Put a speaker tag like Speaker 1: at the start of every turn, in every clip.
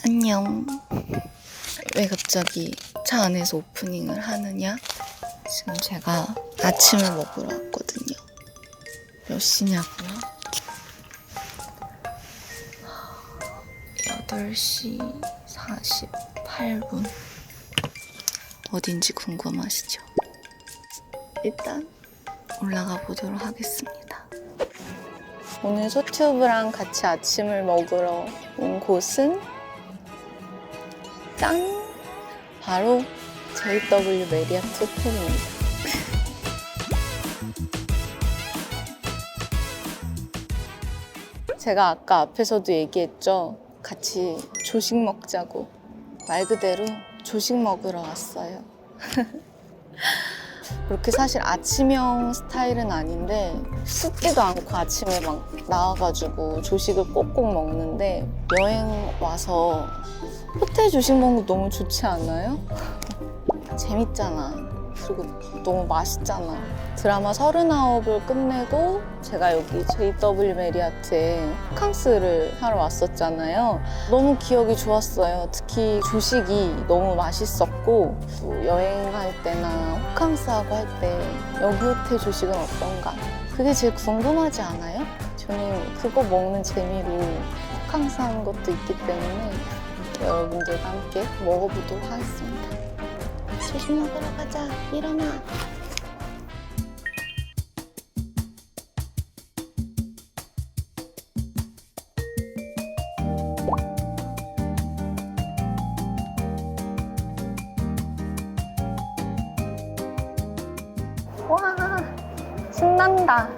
Speaker 1: 안녕. 왜 갑자기 차 안에서 오프닝을 하느냐? 지금 제가 아침을 먹으러 왔거든요. 몇 시냐고요? 8시 48분. 어딘지 궁금하시죠? 일단 올라가 보도록 하겠습니다. 오늘 소튜브랑 같이 아침을 먹으러 온 곳은 짠! 바로 JW 메리어트 호텔입니다. 제가 아까 앞에서도 얘기했죠. 같이 조식 먹자고. 말 그대로 조식 먹으러 왔어요. 그렇게 사실 아침형 스타일은 아닌데 씻지도 않고 아침에 막 나와가지고 조식을 꼭꼭 먹는데 여행 와서 호텔 조식 먹는 거 너무 좋지 않아요? 재밌잖아. 그리고 너무 맛있잖아. 드라마 39을 끝내고 제가 여기 JW 메리어트에 호캉스를 하러 왔었잖아요. 너무 기억이 좋았어요. 특히 조식이 너무 맛있었고 또 여행할 때나 호캉스하고 할 때 여기 호텔 조식은 어떤가? 그게 제일 궁금하지 않아요? 저는 그거 먹는 재미로 호캉스 하는 것도 있기 때문에 여러분들과 함께 먹어보도록 하겠습니다. 조식 먹으러 가자. 일어나. 와, 신난다.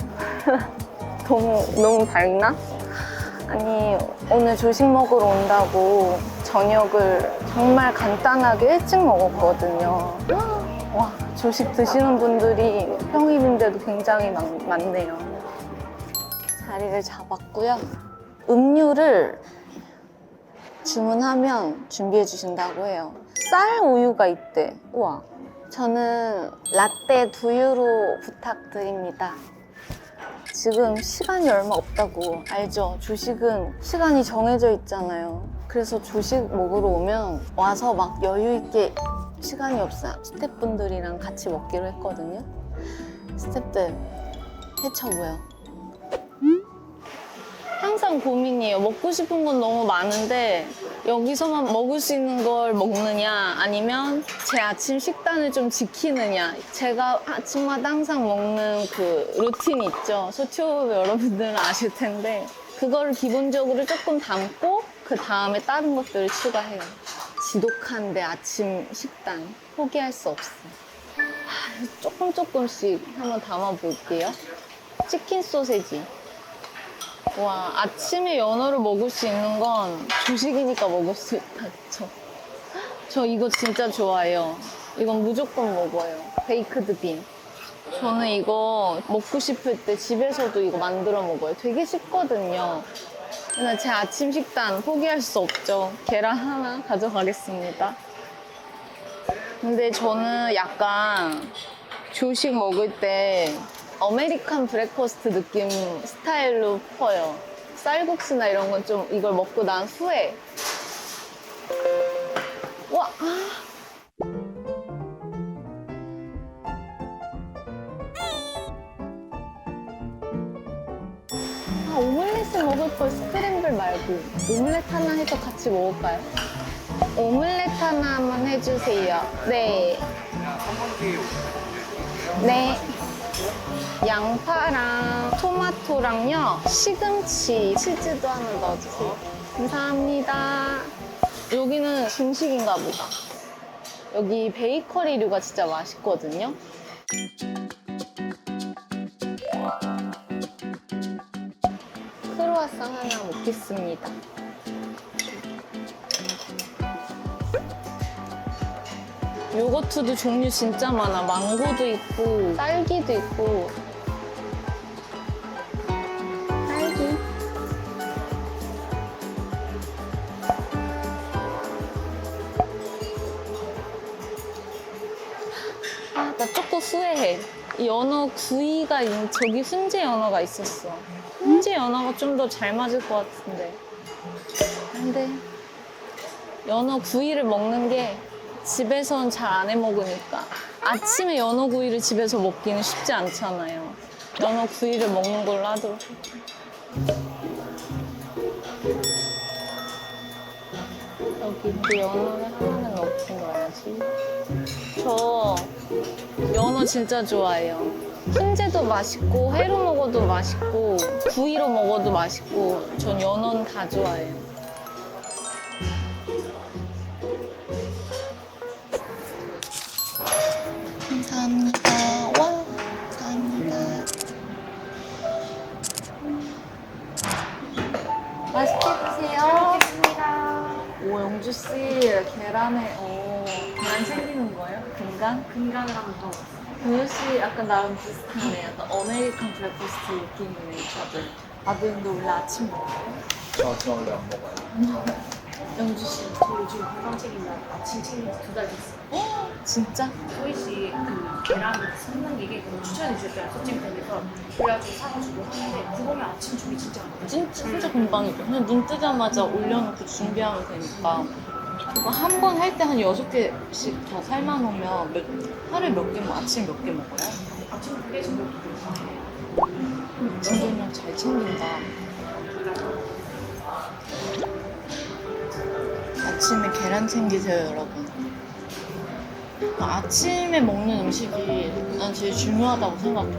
Speaker 1: 너무 밝나? 아니, 오늘 조식 먹으러 온다고 저녁을 정말 간단하게 일찍 먹었거든요. 와, 조식 드시는 분들이 평일인데도 굉장히 많네요. 자리를 잡았고요. 음료를 주문하면 준비해 주신다고 해요. 쌀 우유가 있대. 우와. 저는 라떼 두유로 부탁드립니다. 지금 시간이 얼마 없다고 알죠? 조식은 시간이 정해져 있잖아요. 그래서 조식 먹으러 오면 와서 막 여유 있게 시간이 없어요. 스태프분들이랑 같이 먹기로 했거든요. 스태프들 해쳐보여. 항상 고민이에요. 먹고 싶은 건 너무 많은데 여기서만 먹을 수 있는 걸 먹느냐 아니면 제 아침 식단을 좀 지키느냐. 제가 아침마다 항상 먹는 그 루틴이 있죠. 소튜브 여러분들은 아실 텐데 그거를 기본적으로 조금 담고 그 다음에 다른 것들을 추가해요. 지독한데 아침 식단 포기할 수 없어. 조금씩 한번 담아볼게요. 치킨 소세지. 와, 아침에 연어를 먹을 수 있는 건 조식이니까 먹을 수 있다, 그쵸? 저 이거 진짜 좋아해요. 이건 무조건 먹어요. 베이크드 빈. 저는 이거 먹고 싶을 때 집에서도 이거 만들어 먹어요. 되게 쉽거든요. 근데 제 아침 식단 포기할 수 없죠. 계란 하나 가져가겠습니다. 근데 저는 약간 조식 먹을 때 아메리칸 브렉퍼스트 느낌 스타일로 퍼요. 쌀국수나 이런 건 좀 이걸 먹고 난 후에 와! 오믈렛을 먹을 걸 스크램블 말고 오믈렛 하나 해서 같이 먹을까요? 오믈렛 하나만 해주세요. 네. 네. 양파랑 토마토랑요, 시금치, 치즈도 하나 넣어주세요. 감사합니다. 여기는 중식인가 보다. 여기 베이커리류가 진짜 맛있거든요. 크로와상 하나 먹겠습니다. 요거트도 종류 진짜 많아. 망고도 있고 딸기도 있고. 딸기. 아, 나 조금 후회해. 이 연어 구이가 저기 훈제 연어가 있었어. 훈제 연어가 좀 더 잘 맞을 것 같은데. 안 돼. 연어 구이를 먹는 게 집에서는 잘 안 해 먹으니까. 아침에 연어 구이를 집에서 먹기는 쉽지 않잖아요. 연어 구이를 먹는 걸로 하도록. 여기 또 연어를 하나는 넣고 넣어야지. 저 연어 진짜 좋아해요. 훈제도 맛있고 회로 먹어도 맛있고 구이로 먹어도 맛있고 전 연어는 다 좋아해요. 감사합니다. 와, 감사합니다. 맛있게 드세요. 오, 영주씨, 계란 생기는 거예요? 근간?
Speaker 2: 근간을 한번 더.
Speaker 1: 영주씨 약간 나랑 비슷하네. 약간 어메리칸 브레이퍼스트 느낌이네, 다들. 다들 근데 원래 아침 먹어요?
Speaker 3: 저 아침 원래 안 먹어요.
Speaker 1: 영주씨.
Speaker 2: 저 요즘 건강 책임나 아침 책임 2달 됐어요.
Speaker 1: 진짜?
Speaker 2: 소희 씨그 계란 삶는 게 추천해 주셨잖아요. 소찜店에서 그래가지고 사가지고 하는데 그거면 아침 준비 진짜 안 돼요.
Speaker 1: 진짜 금방이죠. 그냥 눈 뜨자마자 올려놓고 준비하면 되니까. 그거 한 번 할 때 한 6개씩 더 삶아놓으면 하루에 몇 개, 아침 몇 개 먹어요?
Speaker 2: 아침 2개 정도 드세요.
Speaker 1: 진정량 잘 챙긴다. 아침에 계란 챙기세요, 여러분. 아침에 먹는 음식이 난 제일 중요하다고 생각해.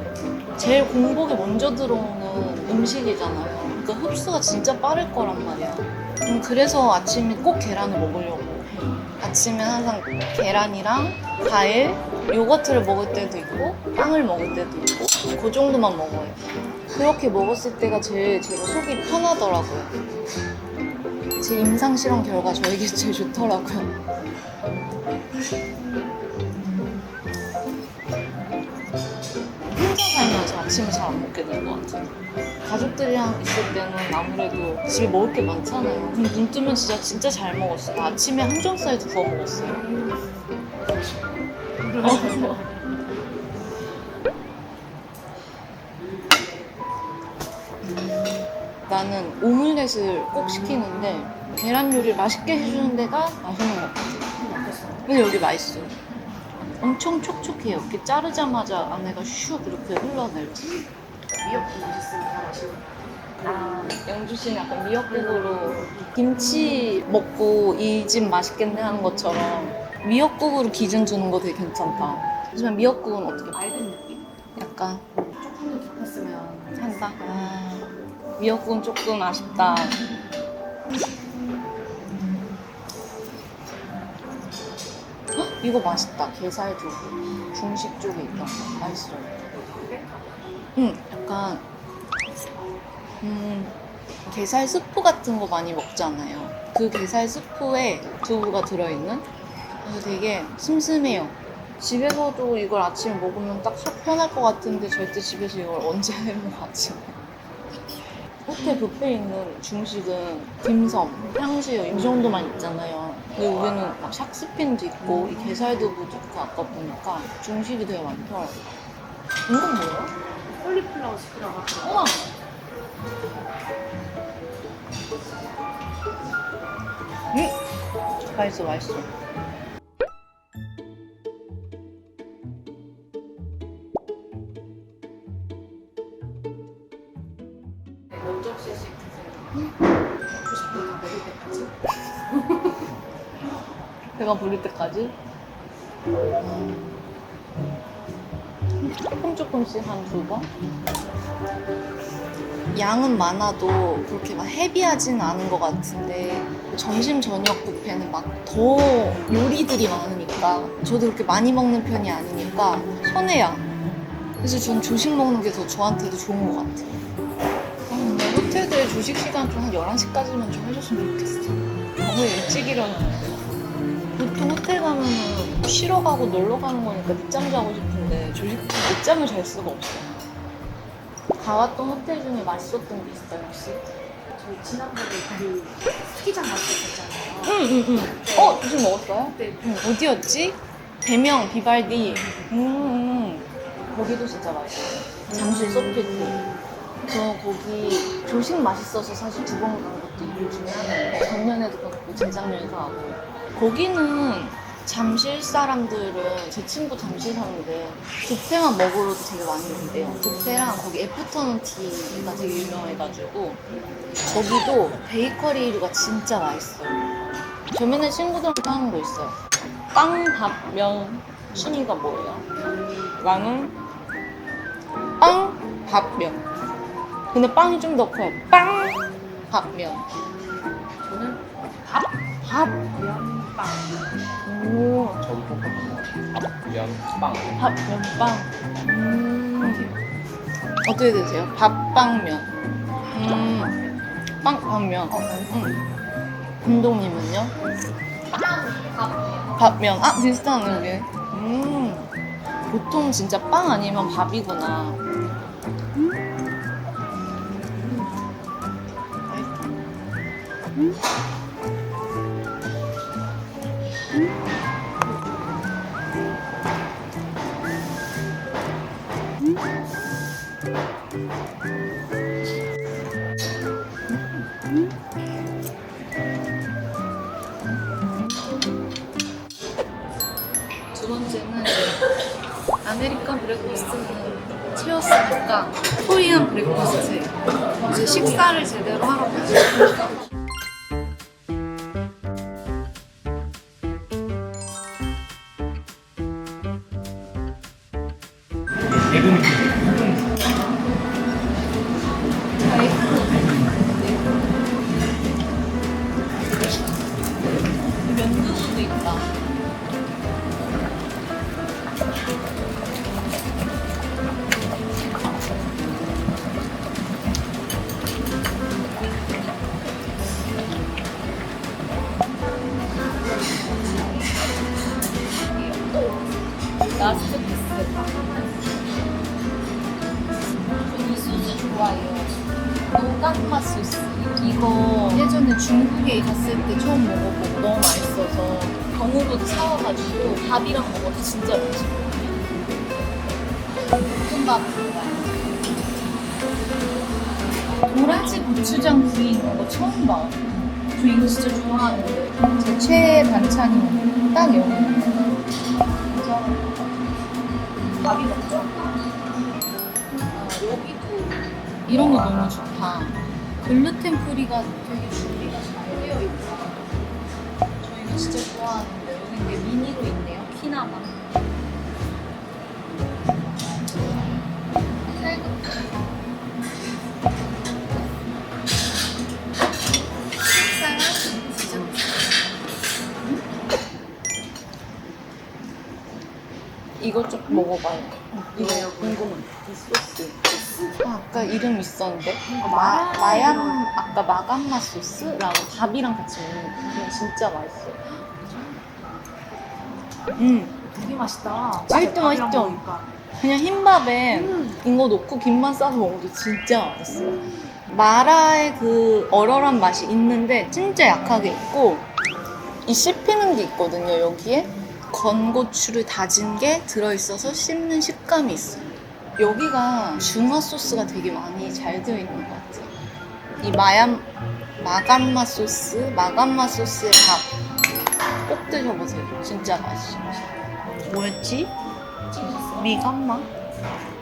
Speaker 1: 제일 공복에 먼저 들어오는 음식이잖아요. 그러니까 흡수가 진짜 빠를 거란 말이야. 그래서 아침에 꼭 계란을 먹으려고 해. 아침에 항상 계란이랑 과일, 요거트를 먹을 때도 있고 빵을 먹을 때도 있고 그 정도만 먹어요. 그렇게 먹었을 때가 제가 속이 편하더라고요. 제 임상 실험 결과 저에게 제일 좋더라고요. 혼자 살면서 아침을 잘 안 먹게 되는 것 같아요. 가족들이랑 있을 때는 아무래도 집에 먹을 게 많잖아요. 그럼 눈 뜨면 진짜 잘 먹었어요. 아침에 항정살도 구워 먹었어요. 나는 오믈렛을 꼭 시키는데 계란 요리를 맛있게 해주는 데가 맛있는 것 같아요. 근데 여기 맛있어요. 엄청 촉촉해요. 이렇게 자르자마자 안에가 슉 이렇게 흘러내려서.
Speaker 2: 미역국 맛있으면 다 맛있는
Speaker 1: 영주 씨는 약간 미역국으로 김치 먹고 이 집 맛있겠네 하는 것처럼 미역국으로 기준 주는 거 되게 괜찮다. 하지만 미역국은 어떻게
Speaker 2: 맑은 느낌?
Speaker 1: 약간
Speaker 2: 조금 더 깊었으면
Speaker 1: 한다. 미역국은 조금 아쉽다. 헉, 이거 맛있다. 게살 두부. 중식 쪽에 있던 거. 맛있어요. 약간 게살 스프 같은 거 많이 먹잖아요. 그 게살 스프에 두부가 들어있는? 그래서 되게 슴슴해요. 집에서도 이걸 아침에 먹으면 딱 속 편할 것 같은데 절대 집에서 이걸 언제 해 먹어 아침에. 호텔 뷔페에 있는 중식은 딤섬, 탕수육 이 정도만 있잖아요. 근데 우리는 막 샥스핀도 있고 이 게살두부도 있고 아까 보니까 중식이 되게 많더라고요. 이건 뭐예요?
Speaker 2: 콜리플라워 스프라고 하더라고요.
Speaker 1: 우와! 맛있어, 맛있어.
Speaker 2: 몇 접시씩 드세요? 먹고 싶은 거 먹을 때까지?
Speaker 1: 배가 부를 때까지? 조금씩 한 2번? 양은 많아도 그렇게 막 헤비하진 않은 것 같은데 점심 저녁 뷔페는 막 더 요리들이 많으니까 저도 그렇게 많이 먹는 편이 아니니까 손해야. 그래서 전 조식 먹는 게 더 저한테도 좋은 것 같아요. 근데 호텔들 조식 시간 좀 한 11시까지만 좀 해줬으면 좋겠어. 너무 일찍 일어나는데. 보통 호텔 가면은 쉬러 가고 놀러 가는 거니까 늦잠 자고 싶은데 조식 늦잠을 잘 수가 없어요. 가봤던 호텔 중에 맛있었던 게 있어요, 혹시?
Speaker 2: 저희 지난번에 그 스키장 갔었잖아요.
Speaker 1: 응. 조식 먹었어요?
Speaker 2: 그때
Speaker 1: 어디였지? 대명, 비발디. 거기도 진짜 맛있어요. 잠실 소피트. 저 거기 조식 맛있어서 사실 2번 간 것도 이유 중에 하나예요. 작년에도 갔고 재작년에도 가고. 거기는 잠실 사람들은 제 친구 잠실 사는데 뷔페만 먹으러도 되게 많이 온대요. 뷔페랑 거기 애프터눈 티가 되게 유명해가지고 거기도 베이커리류가 진짜 맛있어요. 저 맨날 친구들한테 하는 거 있어요. 빵, 밥, 면 순위가 뭐예요? 나는 빵, 밥, 면. 근데 빵이 좀 더 커요. 빵, 밥, 면.
Speaker 2: 저는
Speaker 1: 밥,
Speaker 2: 면빵.
Speaker 1: 오,
Speaker 3: 저도 똑같아요. 면, 빵.
Speaker 1: 밥, 면, 빵. 어떻게 되세요? 밥, 빵, 면. 빵, 밥, 면. 감독님은요? 밥, 면. 아, 비슷하네, 우리. 보통 진짜 빵 아니면 밥이구나. 두 번째는 아메리칸 브레이크퍼스트는 채웠으니까 코리안 브레이크퍼스트 이제 식사를 제대로 하러 가죠. 면두부도 있다. 라스트 피스. 이 소스 좋아해요. 노간맛 소스. 이거 예전에 중국에 갔을 때 처음 먹어보고 너무 맛있어서 경우로도 사와가지고 밥이랑 먹어도 진짜 맛있어요. 볶음밥 도라지 고추장 구이 있는 거 처음 봐. 저 이거 진짜 좋아하는데 제 최애 반찬이 딱 여기. 밥이 먹죠? 아, 여기도 이런 거 너무 좋다. 글루텐 프리가 되게 준비가 잘 되어 있고 저 이거 진짜 좋아하는데 여기 이게 미니로 있네요. 피나마. 식사랑 디저트. 이거 좀 먹어봐요. 이거 궁금해. 이 소스. 아, 아까 이름 있었는데 마얌 아까 마감맛 소스라고 밥이랑 같이 먹는 거. 그냥 진짜 맛있어요.
Speaker 2: 되게 맛있다.
Speaker 1: 맛있죠,
Speaker 2: 밥이랑
Speaker 1: 맛있죠?
Speaker 2: 먹으니까.
Speaker 1: 그냥 흰밥에 이거 넣고 김만 싸서 먹어도 진짜 맛있어요. 마라의 그 얼얼한 맛이 있는데 진짜 약하게 있고 이 씹히는 게 있거든요. 여기에 건고추를 다진 게 들어있어서 씹는 식감이 있어요. 여기가 중화 소스가 되게 많이 잘 되어 있는 것 같아요. 이 마감맛 소스의 밥 꼭 드셔보세요. 진짜 맛있어요. 뭐였지? 미간마?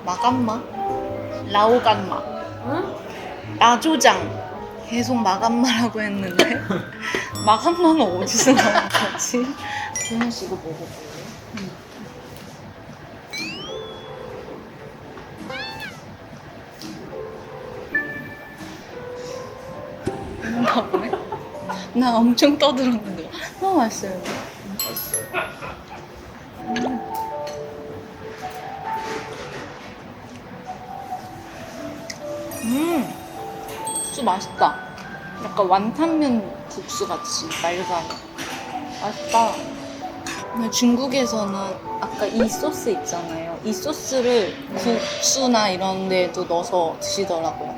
Speaker 1: 마감마? 라오간마?
Speaker 2: 응?
Speaker 1: 라조장. 계속 마감마라고 했는데 마감마는 어디서 나온 거지? 조현 씨 이거 먹어볼래요? 먹어볼래? 나 엄청 떠들었는데 너무 맛있어요. 국수 맛있다. 약간 완탕면 국수 같이 맑아요. 맛있다. 근데 중국에서는 아까 이 소스 있잖아요. 이 소스를 국수나 이런 데에도 넣어서 드시더라고요.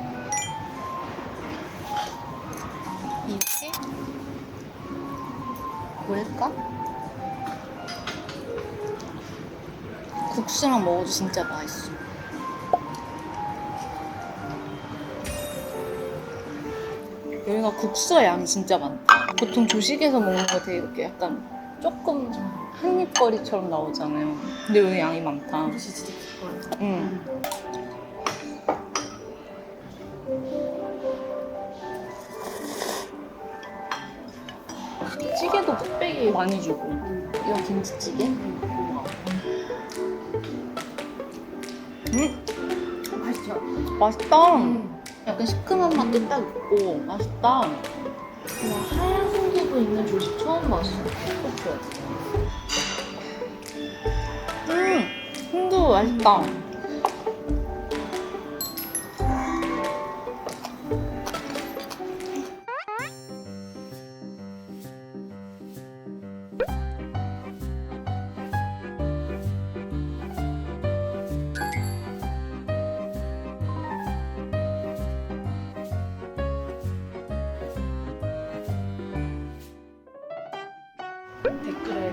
Speaker 1: 이게 뭘까? 국수랑 먹어도 진짜 맛있어. 여기가 국수의 양이 진짜 많다. 보통 조식에서 먹는 거 되게 이렇게 약간 조금 한입거리처럼 나오잖아요. 근데 여기 양이 많다.
Speaker 2: 그릇이 진짜 깊어요.
Speaker 1: 응. 찌개도 뚝배기 많이 주고. 이거 김치찌개?
Speaker 2: 맛있죠?
Speaker 1: 맛있다. 약간 시큼한 맛도 딱 있고 맛있다. 와, 하얀 순두부 있는 조식 처음 봤어. 그렇죠? 순두부 맛있다.
Speaker 2: 댓글에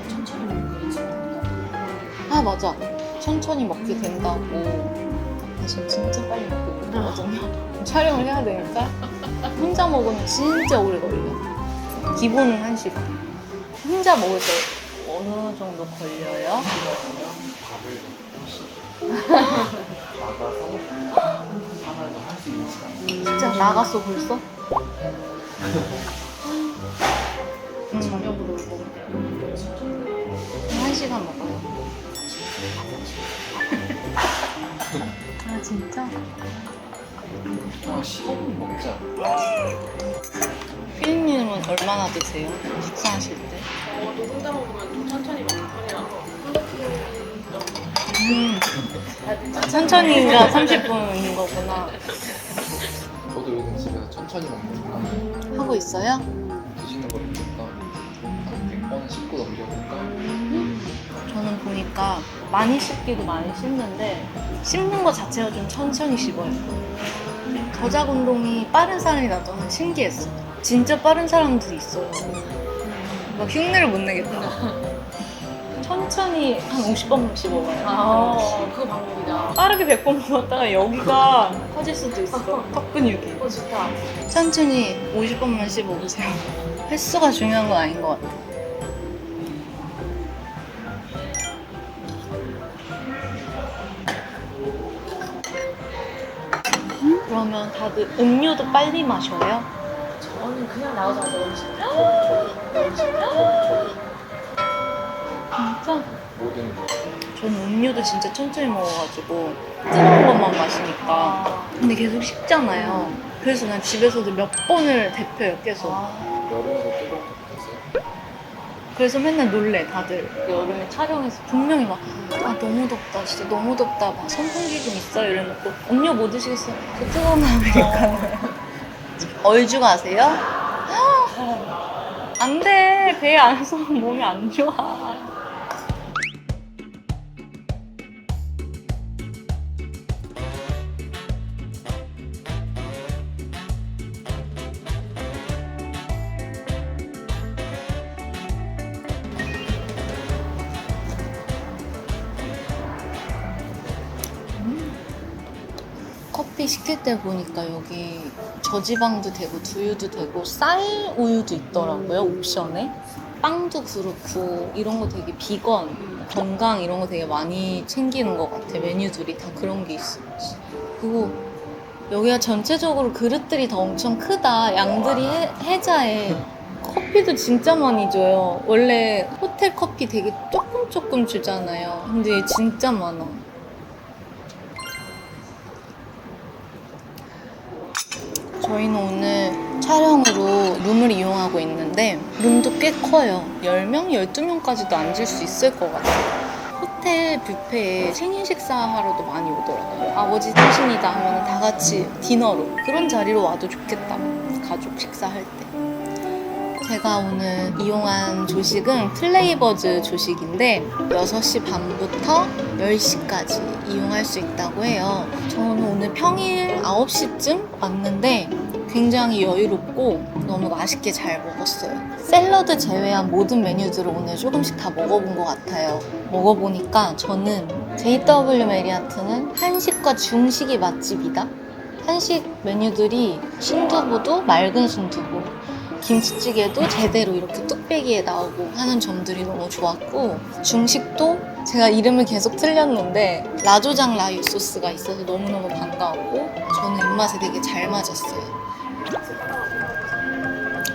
Speaker 2: 천천히 먹는 거
Speaker 1: 아 맞아. 천천히 먹게 된다고. 나 지금 진짜 빨리 먹고 있거든요. 촬영을 해야 되니까 혼자 먹으면 진짜 오래 걸려. 기본은 1시간. 혼자 먹을 때 어느 정도 걸려요?
Speaker 3: 하나에서 할 수 있는 시간.
Speaker 1: 진짜 나갔어 벌써?
Speaker 2: 저녁으로 먹을 때 진짜
Speaker 1: 1시간 먹어요. 아 진짜?
Speaker 3: 아, 15분 먹자.
Speaker 1: 피디님은 얼마나 드세요? 식사하실 때?
Speaker 2: 너 혼자 먹으면 좀 천천히 먹는 편이라서
Speaker 1: 천천히가 30분인 거구나.
Speaker 3: 저도 요즘 집에서 천천히 먹는 거
Speaker 1: 하고 있어요?
Speaker 3: 드시는 거 보니까 한 100번 씹고 넘겨볼까?
Speaker 1: 저는 보니까 많이 씹기도 많이 씹는데 씹는 거 자체가 좀 천천히 씹어요. 저작 운동이 빠른 사람이 나도 신기했어. 진짜 빠른 사람들이 있어요. 막 흉내를 못 내겠다. 천천히 한 50번만 씹어봐요.
Speaker 2: 그거 방법이다.
Speaker 1: 빠르게 100번 먹었다가 여기가 커질 수도 있어. 턱 근육이.
Speaker 2: 좋다.
Speaker 1: 천천히 50번만 씹어보세요. 횟수가 중요한 건 아닌 것 같아. 그러면 다들 음료도 빨리 마셔요?
Speaker 2: 저는 그냥 나오자마자 음식.
Speaker 1: 진짜?
Speaker 3: 모든 거.
Speaker 1: 저는 음료도 진짜 천천히 먹어가지고 뜨거운 것만 마시니까. 근데 계속 식잖아요. 그래서 난 집에서도 몇 번을 데펴요, 계속.
Speaker 3: 여름에도 뜨거운 거 드세요?
Speaker 1: 그래서 맨날 놀래, 다들. 여름에 촬영해서 분명히 막, 아, 너무 덥다, 진짜 너무 덥다. 막 선풍기 좀 있어요? 이래놓고, 음료 뭐 드시겠어요? 저 뜨거운 아메리카노요. 얼죽 아세요? 안 돼. 배 안에서 몸이 안 좋아. 커피 시킬 때 보니까 여기 저지방도 되고 두유도 되고 쌀 우유도 있더라고요, 옵션에. 빵도 그렇고 이런 거 되게 비건, 건강 이런 거 되게 많이 챙기는 것 같아. 메뉴들이 다 그런 게 있어. 그리고 여기가 전체적으로 그릇들이 다 엄청 크다. 양들이 해자해. 커피도 진짜 많이 줘요. 원래 호텔 커피 되게 조금 주잖아요. 근데 얘 진짜 많아. 저희는 오늘 촬영으로 룸을 이용하고 있는데 룸도 꽤 커요. 10명, 12명까지도 앉을 수 있을 것 같아요. 호텔 뷔페에 생일 식사하러도 많이 오더라고요. 아버지 생신이다 하면 다 같이 디너로 그런 자리로 와도 좋겠다. 가족 식사할 때. 제가 오늘 이용한 조식은 플레이버즈 조식인데 6시 반부터 10시까지 이용할 수 있다고 해요. 저는 오늘 평일 9시쯤 왔는데 굉장히 여유롭고 너무 맛있게 잘 먹었어요. 샐러드 제외한 모든 메뉴들을 오늘 조금씩 다 먹어본 것 같아요. 먹어보니까 저는 JW 메리아트는 한식과 중식이 맛집이다? 한식 메뉴들이 순두부도 맑은 순두부, 김치찌개도 제대로 이렇게 뚝배기에 나오고 하는 점들이 너무 좋았고, 중식도 제가 이름을 계속 틀렸는데 라조장 라유 소스가 있어서 너무너무 반가웠고 저는 입맛에 되게 잘 맞았어요.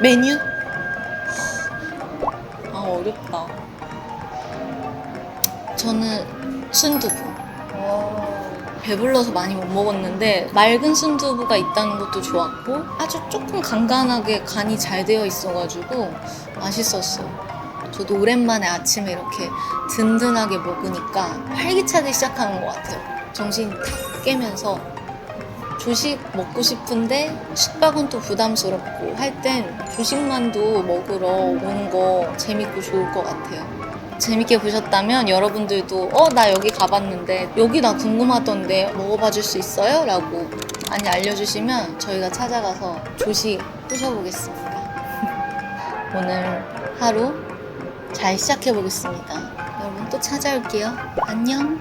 Speaker 1: 메뉴? 아, 어렵다. 저는 순두부. 배불러서 많이 못 먹었는데 맑은 순두부가 있다는 것도 좋았고 아주 조금 간간하게 간이 잘 되어 있어가지고 맛있었어요. 저도 오랜만에 아침에 이렇게 든든하게 먹으니까 활기차게 시작하는 것 같아요. 정신이 탁 깨면서 조식 먹고 싶은데 숙박은 또 부담스럽고 할 땐 조식만도 먹으러 오는 거 재밌고 좋을 것 같아요. 재밌게 보셨다면 여러분들도 나 여기 가봤는데 여기 나 궁금하던데 먹어봐 줄 수 있어요? 라고 많이 알려주시면 저희가 찾아가서 조식 부셔보겠습니다. 오늘 하루 잘 시작해보겠습니다. 여러분 또 찾아올게요. 안녕.